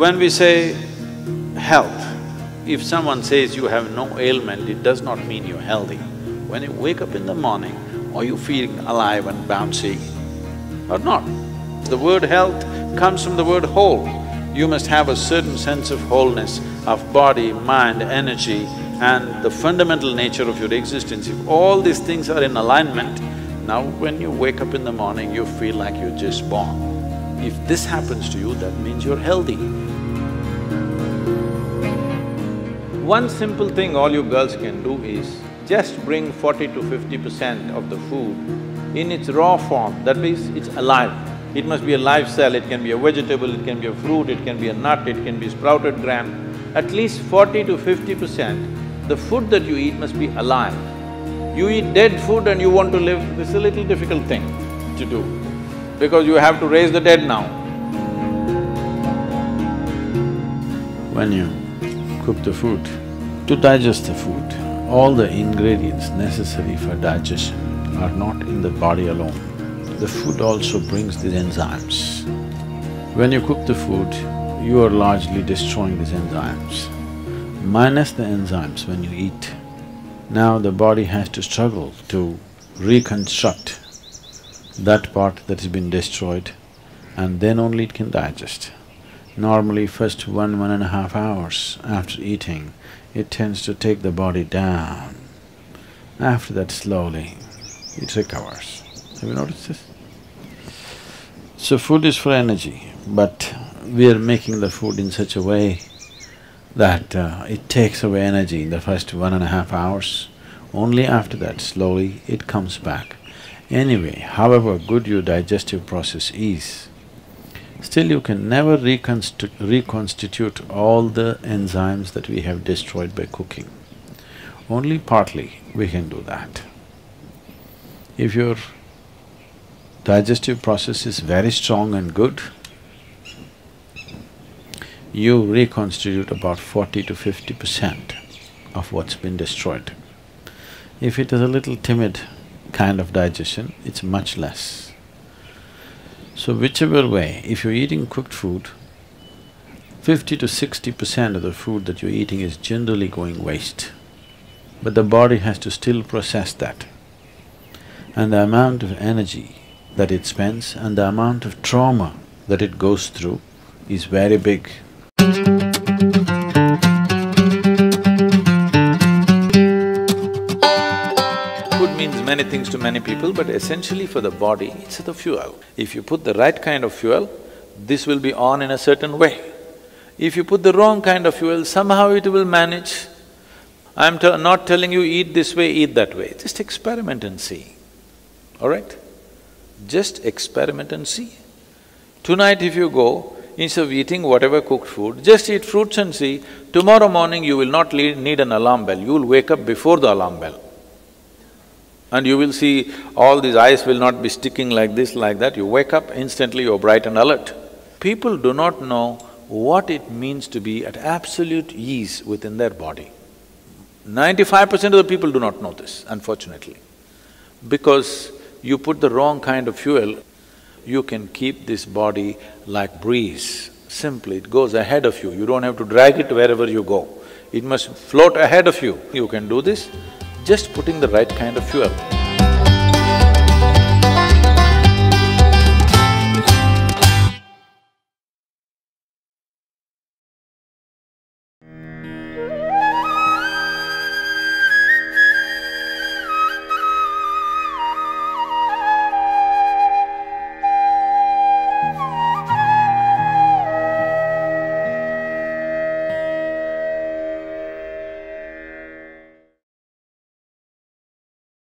When we say health, if someone says you have no ailment, it does not mean you're healthy. When you wake up in the morning, are you feeling alive and bouncy or not? The word health comes from the word whole. You must have a certain sense of wholeness of body, mind, energy and the fundamental nature of your existence. If all these things are in alignment, now when you wake up in the morning, you feel like you're just born. If this happens to you, that means you're healthy. One simple thing all you girls can do is just bring 40 to 50% of the food in its raw form, that means it's alive. It must be a live cell, it can be a vegetable, it can be a fruit, it can be a nut, it can be sprouted gram. At least 40 to 50%, the food that you eat must be alive. You eat dead food and you want to live, this is a little difficult thing to do, because you have to raise the dead now. When you cook the food, to digest the food, all the ingredients necessary for digestion are not in the body alone. The food also brings these enzymes. When you cook the food, you are largely destroying these enzymes. Minus the enzymes when you eat, now the body has to struggle to reconstruct that part that has been destroyed and then only it can digest. Normally first 1.5 hours after eating, it tends to take the body down. After that slowly, it recovers. Have you noticed this? So food is for energy, but we are making the food in such a way that it takes away energy in the first 1.5 hours. Only after that, slowly, it comes back. Anyway, however good your digestive process is, still you can never reconstitute all the enzymes that we have destroyed by cooking. Only partly we can do that. If your digestive process is very strong and good, you reconstitute about 40 to 50% of what's been destroyed. If it is a little timid kind of digestion, it's much less. So whichever way, if you're eating cooked food, 50 to 60% of the food that you're eating is generally going waste. But the body has to still process that. And the amount of energy that it spends and the amount of trauma that it goes through is very big. Food means many things to many people, but essentially for the body, it's the fuel. If you put the right kind of fuel, this will be on in a certain way. If you put the wrong kind of fuel, somehow it will manage. I'm not telling you eat this way, eat that way, just experiment and see, all right? Just experiment and see. Tonight if you go, instead of eating whatever cooked food, just eat fruits and see, tomorrow morning you will not need an alarm bell, you will wake up before the alarm bell. And you will see all these eyes will not be sticking like this, like that, you wake up, instantly you're bright and alert. People do not know what it means to be at absolute ease within their body. 95% of the people do not know this, unfortunately. Because you put the wrong kind of fuel, you can keep this body like breeze. Simply, it goes ahead of you, you don't have to drag it wherever you go. It must float ahead of you. You can do this just putting the right kind of fuel.